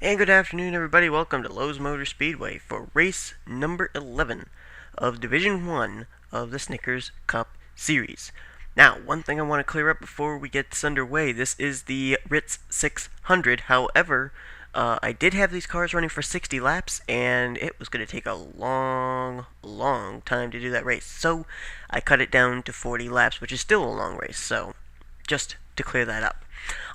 And good afternoon, everybody. Welcome to Lowe's Motor Speedway for race number 11 of Division 1 of the Snickers Cup Series. Now, one thing I want to clear up before we get this underway, this is the Ritz 600. However, I did have these cars running for 60 laps, and it was going to take a long time to do that race. So, I cut it down to 40 laps, which is still a long race, so just to clear that up.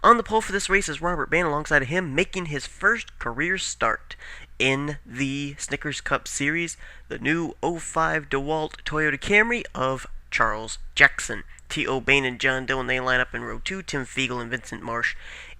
On the pole for this race is Robert Ban, alongside of him making his first career start in the Snickers Cup Series, the new 05 DeWalt Toyota Camry of Charles Jackson. T.O. Bain and John Dillon, they line up in row 2, Tim Fiegel and Vincent Marsh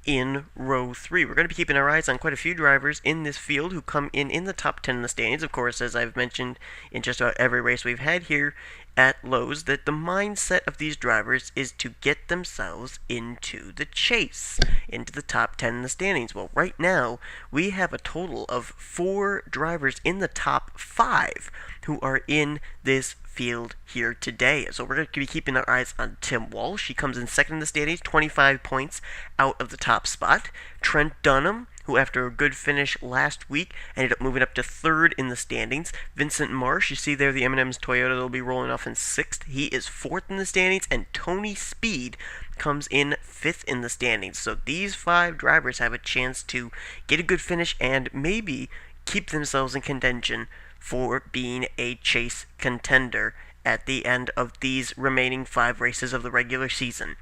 in row 3. We're going to be keeping our eyes on quite a few drivers in this field who come in the top 10 in the standings. Of course, as I've mentioned in just about every race we've had here at Lowe's, that the mindset of these drivers is to get themselves into the chase, into the top 10 in the standings. Well, right now, we have a total of 4 drivers in the top 5 who are in this field here today. So we're going to be keeping our eyes on Tim Walsh. He comes in second in the standings, 25 points out of the top spot. Trent Dunham, who after a good finish last week ended up moving up to third in the standings. Vincent Marsh, you see there the M&M's Toyota, they'll be rolling off in sixth. He is fourth in the standings, and Tony Speed comes in fifth in the standings. So these 5 drivers have a chance to get a good finish and maybe keep themselves in contention for being a chase contender at the end of these remaining 5 races of the regular season.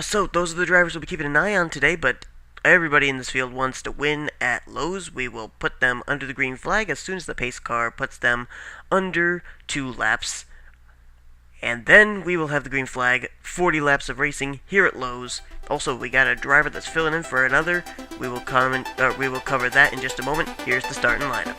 So those are the drivers we'll be keeping an eye on today, but everybody in this field wants to win at Lowe's. We will put them under the green flag as soon as the pace car puts them under 2 laps. And then we will have the green flag, 40 laps of racing here at Lowe's. Also, we got a driver that's filling in for another. We will cover that in just a moment. Here's the starting lineup.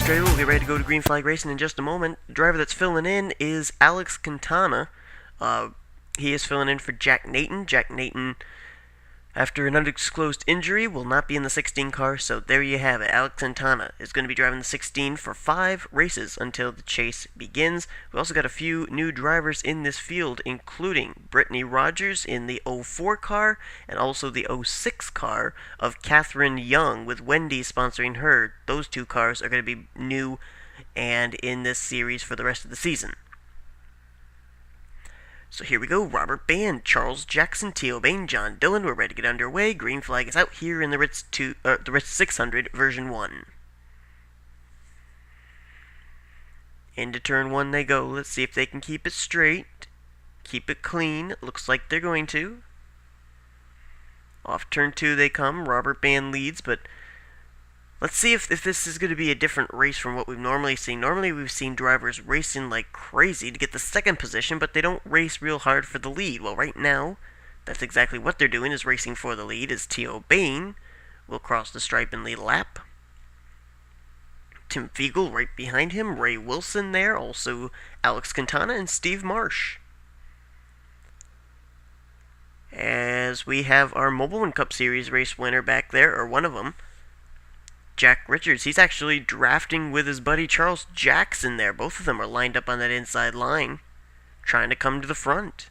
We'll get ready to go to green flag racing in just a moment. The driver that's filling in is Alex Quintana. He is filling in for Jack Nathan. Jack Nathan, after an undisclosed injury, will not be in the 16 car, so there you have it. Alex Quintana is going to be driving the 16 for 5 races until the chase begins. We also got a few new drivers in this field, including Brittany Rogers in the 04 car and also the 06 car of Catherine Young, with Wendy sponsoring her. Those 2 cars are going to be new and in this series for the rest of the season. So here we go, Robert Ban, Charles Jackson, T.O. Bain, John Dillon. We're ready to get underway. Green flag is out here in the Ritz 600 version 1. Into turn 1 they go. Let's see if they can keep it straight. Keep it clean. Looks like they're going to. Off turn 2 they come. Robert Ban leads, but let's see if this is going to be a different race from what we've normally seen. Normally we've seen drivers racing like crazy to get the second position, but they don't race real hard for the lead. Well, right now, that's exactly what they're doing, is racing for the lead, as T.O. Bain will cross the stripe and lead a lap. Tim Fiegel right behind him, Ray Wilson there, also Alex Quintana and Steve Marsh. As we have our Mobile One Cup Series race winner back there, or one of them, Jack Richards. He's actually drafting with his buddy Charles Jackson there. Both of them are lined up on that inside line, trying to come to the front.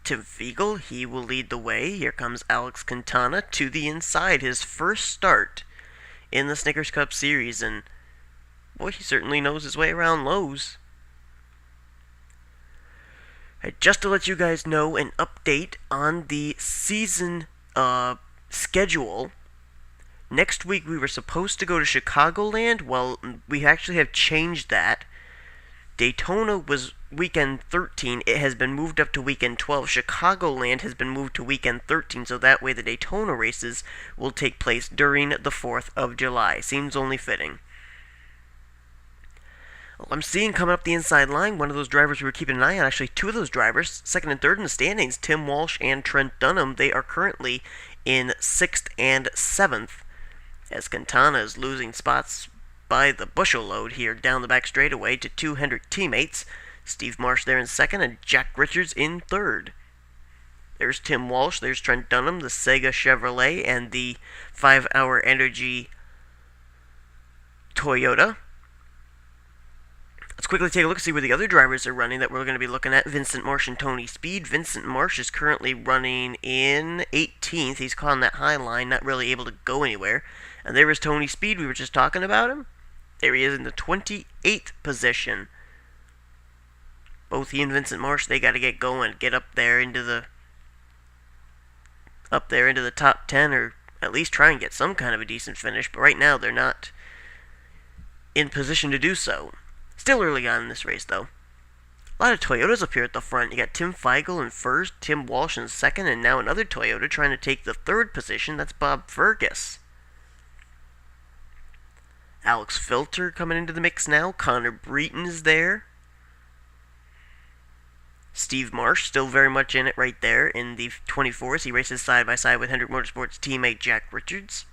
Tim Fiegel, he will lead the way. Here comes Alex Quintana to the inside. His first start in the Snickers Cup Series, and boy, he certainly knows his way around Lowe's. Just to let you guys know, an update on the season schedule. Next week we were supposed to go to Chicagoland. Well, we actually have changed that. Daytona was weekend 13. It has been moved up to weekend 12. Chicagoland has been moved to weekend 13, so that way the Daytona races will take place during the 4th of July. Seems only fitting. Well, I'm seeing coming up the inside line, one of those drivers we were keeping an eye on, actually two of those drivers, second and third in the standings, Tim Walsh and Trent Dunham. They are currently in 6th and 7th, as Quintana is losing spots by the bushel load here down the back straightaway to two Hendrick teammates. Steve Marsh there in 2nd and Jack Richards in 3rd. There's Tim Walsh, there's Trent Dunham, the Sega Chevrolet, and the 5-Hour Energy Toyota. Let's quickly take a look and see where the other drivers are running that we're going to be looking at. Vincent Marsh and Tony Speed. Vincent Marsh is currently running in 18th. He's caught on that high line, not really able to go anywhere. And there is Tony Speed. We were just talking about him. There he is in the 28th position. Both he and Vincent Marsh, they got to get going, get up there into the top 10, or at least try and get some kind of a decent finish. But right now, they're not in position to do so. Still early on in this race, though. A lot of Toyotas up here at the front. You got Tim Feigl in 1st, Tim Walsh in 2nd, and now another Toyota trying to take the 3rd position. That's Bob Fergus. Alex Filter coming into the mix now. Connor Breton is there. Steve Marsh still very much in it right there in the 24th. He races side by side with Hendrick Motorsports teammate Jack Richards.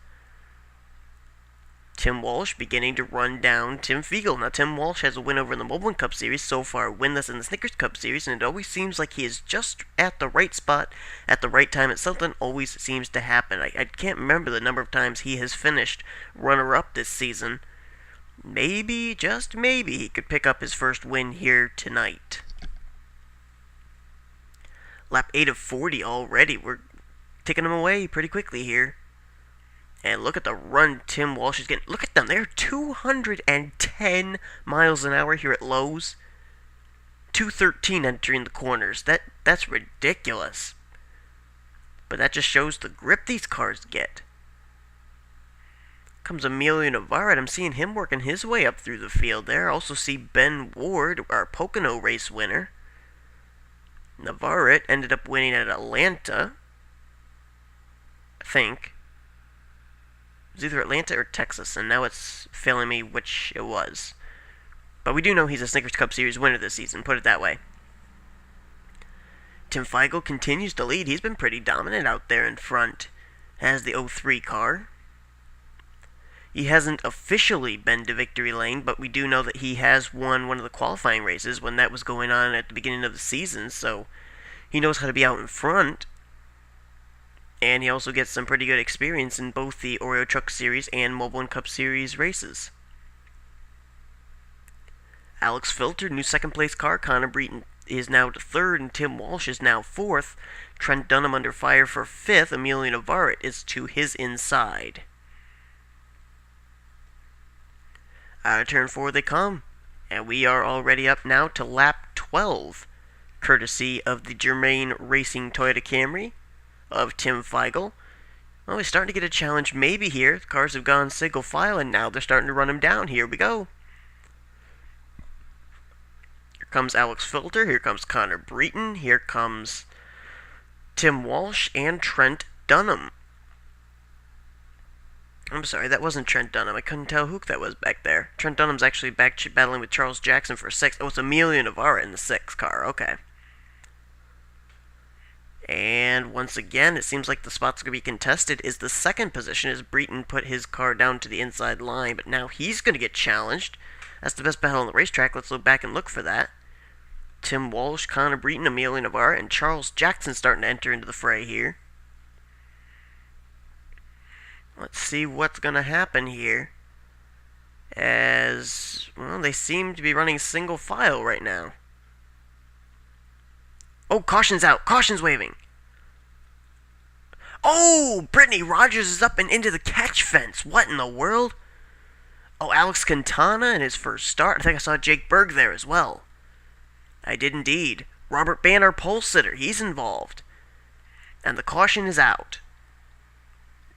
Tim Walsh beginning to run down Tim Feigl. Now, Tim Walsh has a win over in the Mobile Cup Series, so far winless in the Snickers Cup Series, and it always seems like he is just at the right spot at the right time. Something always seems to happen. I can't remember the number of times he has finished runner-up this season. Maybe, just maybe, he could pick up his first win here tonight. Lap 8 of 40 already. We're taking him away pretty quickly here. And look at the run Tim Walsh is getting. Look at them. They're 210 miles an hour here at Lowe's. 213 entering the corners. That's ridiculous. But that just shows the grip these cars get. Comes Emilio Navarrete. I'm seeing him working his way up through the field there. I also see Ben Ward, our Pocono race winner. Navarrete ended up winning at Atlanta, I think. It was either Atlanta or Texas, and now it's failing me which it was. But we do know he's a Snickers Cup Series winner this season, put it that way. Tim Feigl continues to lead. He's been pretty dominant out there in front. Has the 03 car. He hasn't officially been to victory lane, but we do know that he has won one of the qualifying races when that was going on at the beginning of the season, so he knows how to be out in front. And he also gets some pretty good experience in both the Oreo Truck Series and Mobile Cup Series races. Alex Filter, new second place car. Connor Breton is now to 3rd, and Tim Walsh is now 4th. Trent Dunham under fire for 5th. Emilio Navarrete is to his inside. Out of turn 4 they come, and we are already up now to lap 12, courtesy of the Germain Racing Toyota Camry of Tim Feigl. Well, he's starting to get a challenge maybe here. The cars have gone single file, and now they're starting to run him down. Here we go. Here comes Alex Filter. Here comes Connor Breton. Here comes Tim Walsh and Trent Dunham. I'm sorry, that wasn't Trent Dunham. I couldn't tell who that was back there. Trent Dunham's actually back battling with Charles Jackson for 6th. Oh, it's Emilio Navarrete in the 6th car. Okay. And once again, it seems like the spot's going to be contested is the 2nd position as Breton put his car down to the inside line. But now he's going to get challenged. That's the best battle on the racetrack. Let's look back and look for that. Tim Walsh, Connor Breton, Emilio Navarrete, and Charles Jackson starting to enter into the fray here. Let's see what's going to happen here. As, well, they seem to be running single file right now. Oh, caution's out. Caution's waving. Oh, Brittany Rogers is up and into the catch fence. What in the world? Oh, Alex Quintana in his first start. I think I saw Jake Berg there as well. I did indeed. Robert Banner, pole sitter. He's involved. And the caution is out.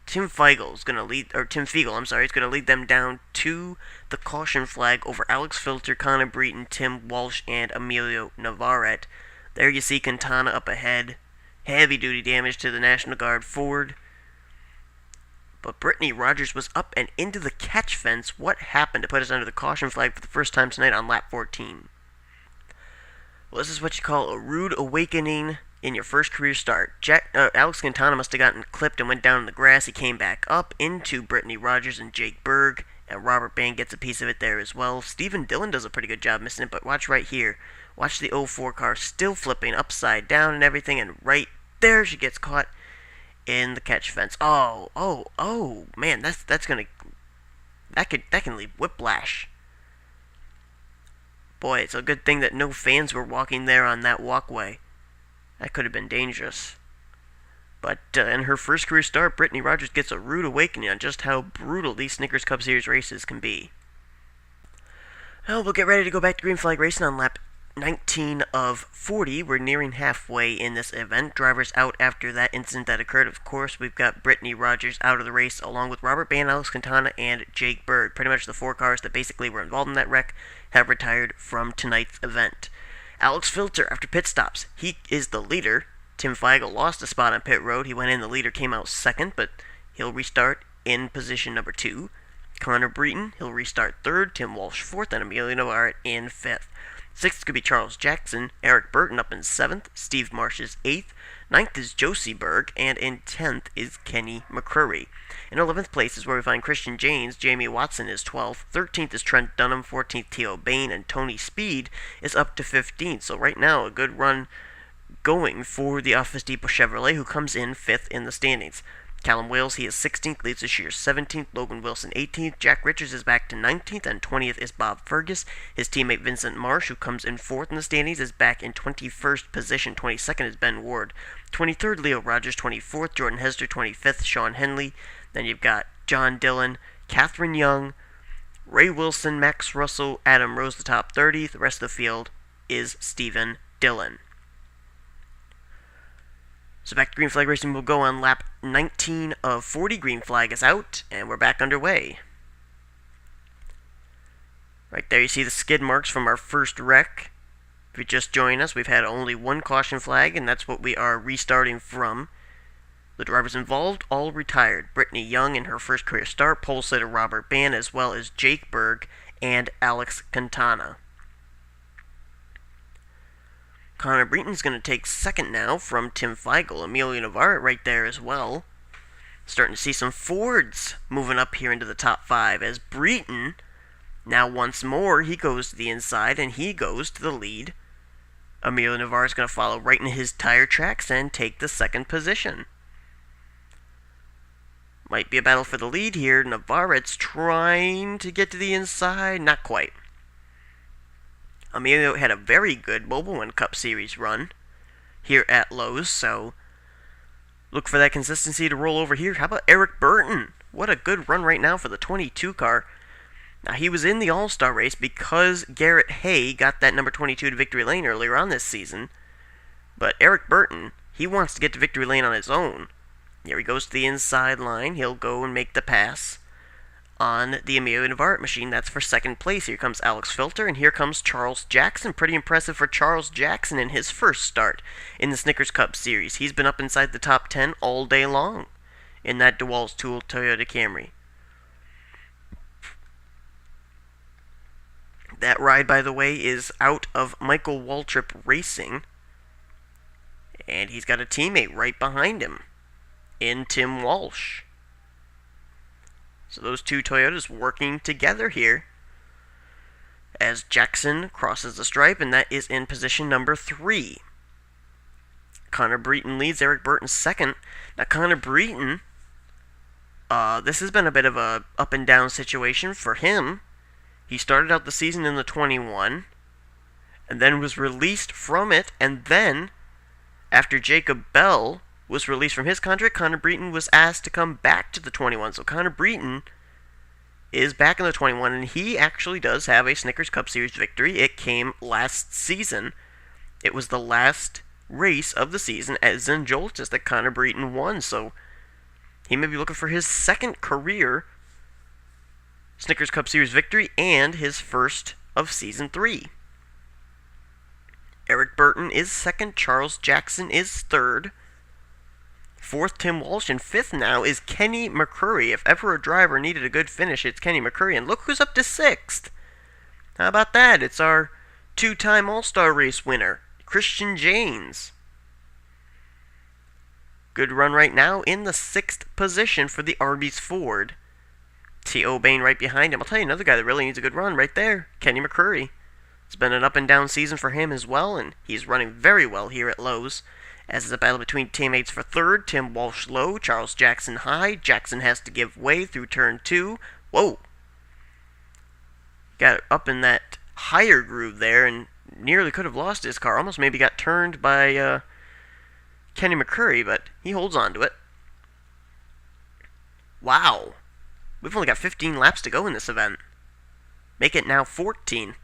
Tim Feigl is going to lead, or Tim Feigl, I'm sorry, is going to lead them down to the caution flag over Alex Filter, Connor Breton, Tim Walsh, and Emilio Navarrete. There you see Quintana up ahead. Heavy duty damage to the National Guard Ford. but Brittany Rogers was up and into the catch fence. What happened to put us under the caution flag for the first time tonight on lap 14? Well, this is what you call a rude awakening in your first career start. Alex Quintana must have gotten clipped and went down in the grass. He came back up into Brittany Rogers and Jake Berg, and Robert Bain gets a piece of it there as well. Stephen Dillon does a pretty good job missing it, but watch right here. Watch the 04 car still flipping upside down and everything, and right there she gets caught in the catch fence. Oh, man, that can leave whiplash. Boy, it's a good thing that no fans were walking there on that walkway. That could have been dangerous. But in her first career start, Brittany Rogers gets a rude awakening on just how brutal these Snickers Cup Series races can be. Well, we'll get ready to go back to green flag racing on lap 19 of 40. We're nearing halfway in this event. Drivers out after that incident that occurred. Of course, we've got Brittany Rogers out of the race, along with Robert Bain, Alex Quintana, and Jake Berg. Pretty much the 4 cars that basically were involved in that wreck have retired from tonight's event. Alex Filter, after pit stops, he is the leader. Tim Feigl lost a spot on pit road. He went in, the leader came out second, but he'll restart in position number 2. Connor Breton, he'll restart third. Tim Walsh fourth, and Emilio Navarrete in fifth. Sixth could be Charles Jackson. Eric Burton up in 7th. Steve Marsh is 8th. 9th is Josie Berg. And in 10th is Kenny McCrory. In 11th place is where we find Christian James. Jamie Watson is 12th. 13th is Trent Dunham. 14th, Theo Bain. And Tony Speed is up to 15th. So right now, a good run going for the Office Depot Chevrolet, who comes in 5th in the standings. Callum Wales, he is 16th, leads this year 17th. Logan Wilson 18th. Jack Richards is back to 19th, and 20th is Bob Fergus. His teammate Vincent Marsh, who comes in 4th in the standings, is back in 21st position. 22nd is Ben Ward. 23rd, Leo Rogers. 24th, Jordan Hester. 25th, Sean Henley. Then you've got John Dillon, Catherine Young, Ray Wilson, Max Russell, Adam Rose, the top 30. The rest of the field is Stephen Dillon. So back to green flag racing, we'll go on lap 19 of 40. Green flag is out, and we're back underway. Right there you see the skid marks from our first wreck. If you just joined us, we've had only one caution flag, and that's what we are restarting from. The drivers involved all retired. Brittany Young in her first career start, pole sitter Robert Bain, as well as Jake Berg and Alex Quintana. Connor Breton's going to take second now from Tim Feigl. Emilio Navarrete right there as well. Starting to see some Fords moving up here into the top 5 as Breton, now once more, he goes to the inside and he goes to the lead. Emilio Navarrete's going to follow right in his tire tracks and take the second position. Might be a battle for the lead here. Navarrete's trying to get to the inside. Not quite. Emilio had a very good Mobile One Cup Series run here at Lowe's, so look for that consistency to roll over here. How about Eric Burton? What a good run right now for the 22 car. Now, he was in the All-Star race because Garrett Hay got that number 22 to victory lane earlier on this season. But Eric Burton, he wants to get to victory lane on his own. Here he goes to the inside line. He'll go and make the pass on the Emilio Navarrete machine. That's for second place. Here comes Alex Filter, and here comes Charles Jackson. Pretty impressive for Charles Jackson in his first start in the Snickers Cup Series. He's been up inside the top 10 all day long in that DeWalt's Tool Toyota Camry. That ride, by the way, is out of Michael Waltrip Racing, and he's got a teammate right behind him in Tim Walsh. So those two Toyotas working together here as Jackson crosses the stripe, and that is in position number 3. Connor Breton leads, Eric Burton second. Now Connor Breton, this has been a bit of a up and down situation for him. He started out the season in the 21, and then was released from it, and then, after Jacob Bell was released from his contract, Connor Breton was asked to come back to the 21. So Connor Breton is back in the 21, and he actually does have a Snickers Cup Series victory. It came last season. It was the last race of the season at Zenjoltis that Connor Breton won, so he may be looking for his second career Snickers Cup Series victory and his first of Season 3. Eric Burton is second. Charles Jackson is third. Fourth, Tim Walsh, and fifth now is Kenny McCurry. If ever a driver needed a good finish, it's Kenny McCurry. And look who's up to sixth. How about that? It's our two-time All-Star race winner, Christian Janes. Good run right now in the sixth position for the Arby's Ford. T.O. Bain right behind him. I'll tell you another guy that really needs a good run right there, Kenny McCurry. It's been an up-and-down season for him as well, and he's running very well here at Lowe's. As is a battle between teammates for third, Tim Walsh low, Charles Jackson high. Jackson has to give way through turn 2. Whoa! Got up in that higher groove there and nearly could have lost his car. Almost maybe got turned by Kenny McCurry, but he holds on to it. Wow! We've only got 15 laps to go in this event. Make it now 14.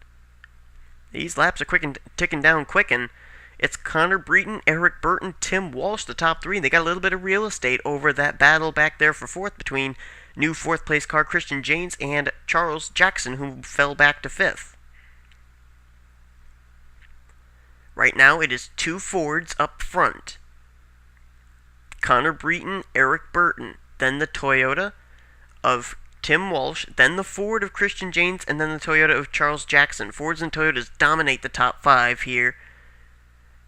These laps are ticking down quick, and it's Connor Breton, Eric Burton, Tim Walsh, the top three. They got a little bit of real estate over that battle back there for fourth between new fourth-place car Christian Janes and Charles Jackson, who fell back to fifth. Right now, it is two Fords up front. Connor Breton, Eric Burton, then the Toyota of Tim Walsh, then the Ford of Christian Janes, and then the Toyota of Charles Jackson. Fords and Toyotas dominate the top five here,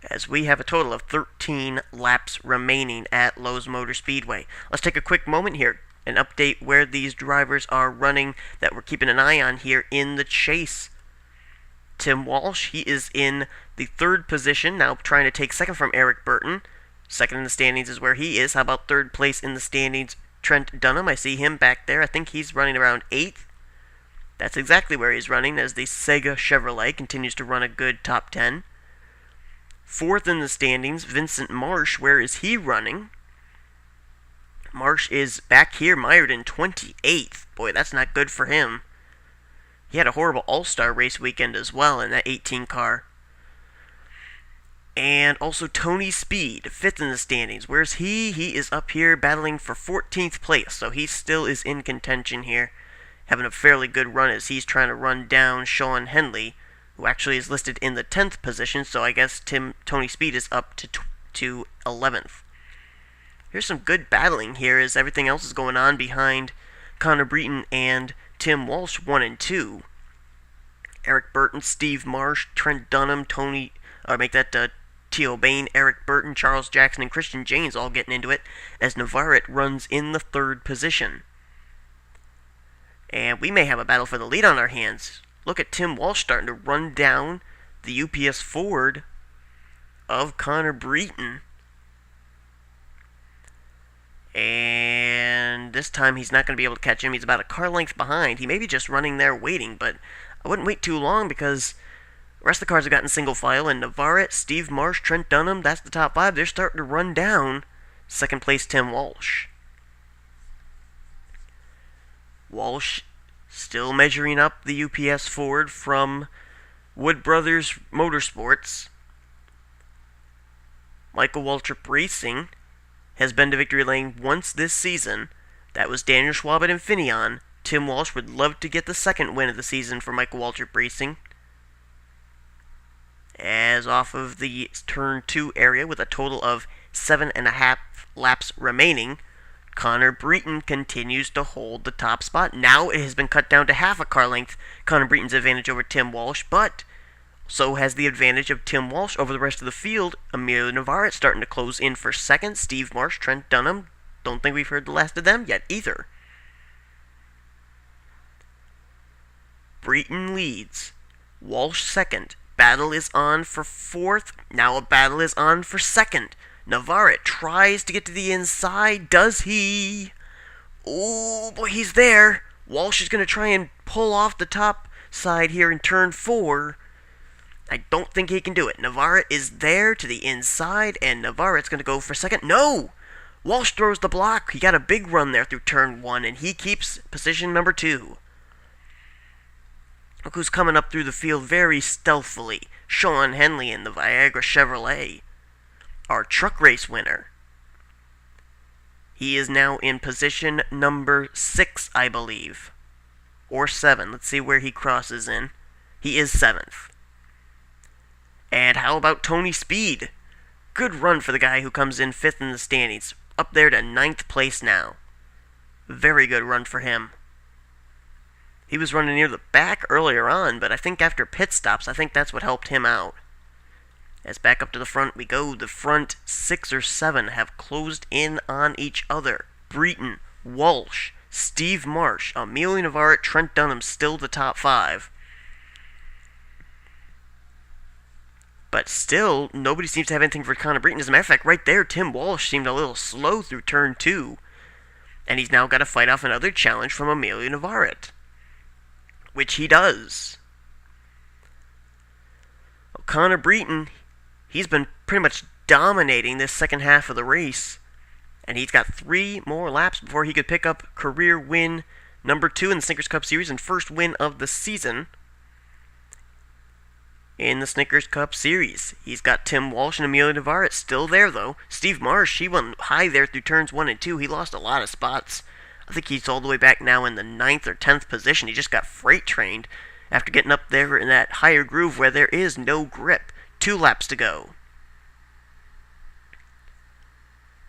as we have a total of 13 laps remaining at Lowe's Motor Speedway. Let's take a quick moment here and update where these drivers are running that we're keeping an eye on here in the chase. Tim Walsh, he is in the third position, now trying to take second from Eric Burton. Second in the standings is where he is. How about third place in the standings? Trent Dunham, I see him back there. I think he's running around 8th. That's exactly where he's running, as the Sega Chevrolet continues to run a good top 10. Fourth in the standings, Vincent Marsh. Where is he running? Marsh is back here, mired in 28th. Boy, that's not good for him. He had a horrible all-star race weekend as well in that 18 car. And also Tony Speed, 5th in the standings. Where's he? He is up here battling for 14th place, so he still is in contention here. Having a fairly good run as he's trying to run down Sean Henley, who actually is listed in the 10th position, so I guess Tony Speed is up to 11th. Here's some good battling here as everything else is going on behind Connor Breton and Tim Walsh, 1 and 2. Eric Burton, Steve Marsh, Trent Dunham, T.O. Bain, Eric Burton, Charles Jackson, and Christian Janes all getting into it as Navarrete runs in the third position. And we may have a battle for the lead on our hands. Look at Tim Walsh starting to run down the UPS Ford of Connor Breton. And this time he's not going to be able to catch him. He's about a car length behind. He may be just running there waiting, but I wouldn't wait too long because the rest of the cars have gotten single file, and Navarrete, Steve Marsh, Trent Dunham, that's the top 5. They're starting to run down second place Tim Walsh. Walsh still measuring up the UPS Ford from Wood Brothers Motorsports. Michael Waltrip Racing has been to victory lane once this season. That was Daniel Schwab at Infineon. Tim Walsh would love to get the second win of the season for Michael Waltrip Racing. As off of the turn 2 area with a total of 7.5 laps remaining, Connor Breton continues to hold the top spot. Now it has been cut down to half a car length, Connor Breton's advantage over Tim Walsh, but so has the advantage of Tim Walsh over the rest of the field. Emilio Navarrete starting to close in for second. Steve Marsh, Trent Dunham, don't think we've heard the last of them yet either. Breton leads. Walsh second. Battle is on for fourth. Now a battle is on for second. Navarrete tries to get to the inside. Does he? Oh, boy, he's there. Walsh is going to try and pull off the top side here in turn 4. I don't think he can do it. Navarrete is there to the inside, and Navarrete's going to go for second. No! Walsh throws the block. He got a big run there through turn 1, and he keeps position number 2. Look who's coming up through the field very stealthily. Sean Henley in the Viagra Chevrolet. Our truck race winner. He is now in position number 6, I believe. Or 7. Let's see where he crosses in. He is 7th. And how about Tony Speed? Good run for the guy who comes in 5th in the standings. up there to 9th place now. Very good run for him. He was running near the back earlier on, but I think after pit stops, I think that's what helped him out. As back up to the front we go, the front 6 or 7 have closed in on each other. Breton, Walsh, Steve Marsh, Emilio Navarrete, Trent Dunham still the top 5. But still, nobody seems to have anything for Connor Breton. As a matter of fact, right there, Tim Walsh seemed a little slow through turn 2. And he's now got to fight off another challenge from Emilio Navarrete, which he does. Well, Connor Breton, he's been pretty much dominating this second half of the race. And he's got 3 more laps before he could pick up career win number 2 in the Snickers Cup Series and first win of the season in the Snickers Cup Series. He's got Tim Walsh and Emilio Navarrete still there, though. Steve Marsh, he went high there through turns 1 and 2. He lost a lot of spots. I think he's all the way back now in the 9th or 10th position. He just got freight trained after getting up there in that higher groove where there is no grip. 2 laps to go.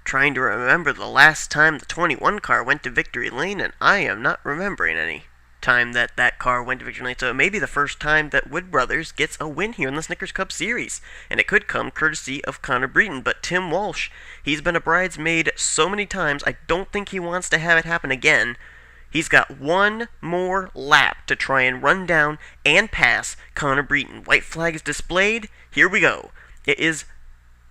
Trying to remember the last time the 21 car went to victory lane, and I am not remembering any time that car went to victory lane. So it may be the first time that Wood Brothers gets a win here in the Snickers Cup Series, and it could come courtesy of Connor Breton. But Tim Walsh, he's been a bridesmaid so many times, I don't think he wants to have it happen again. He's got 1 more lap to try and run down and pass Connor Breton. White flag is displayed. Here we go. It is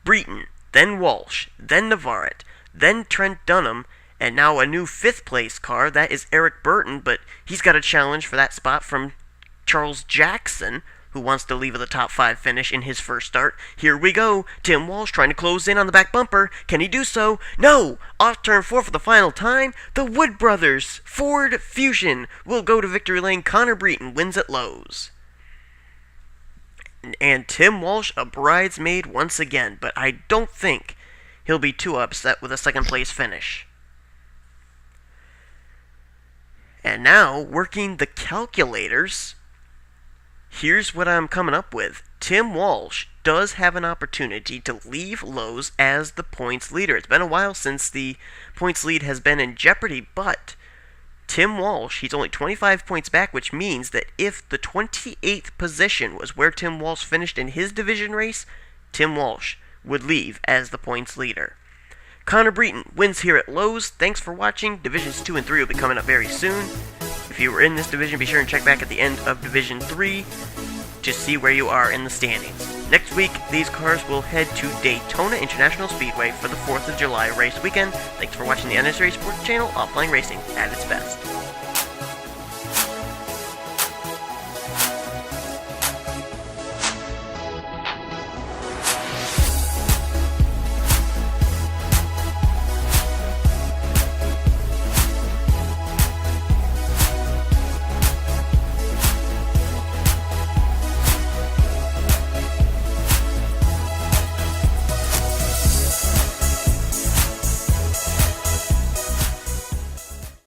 Breton, then Walsh, then Navarrete, then Trent Dunham, and now a new 5th place car. That is Eric Burton, but he's got a challenge for that spot from Charles Jackson, who wants to leave with a top 5 finish in his first start. Here we go. Tim Walsh trying to close in on the back bumper. Can he do so? No! Off turn 4 for the final time. The Wood Brothers Ford Fusion will go to victory lane. Connor Breton wins at Lowe's. And Tim Walsh a bridesmaid once again, but I don't think he'll be too upset with a 2nd place finish. And now, working the calculators, here's what I'm coming up with. Tim Walsh does have an opportunity to leave Lowe's as the points leader. It's been a while since the points lead has been in jeopardy, but Tim Walsh, he's only 25 points back, which means that if the 28th position was where Tim Walsh finished in his division race, Tim Walsh would leave as the points leader. Connor Breton wins here at Lowe's. Thanks for watching. Divisions 2 and 3 will be coming up very soon. If you were in this division, be sure and check back at the end of Division 3 to see where you are in the standings. Next week, these cars will head to Daytona International Speedway for the 4th of July race weekend. Thanks for watching the NNSCRA Sports Channel, Offline Racing at its best.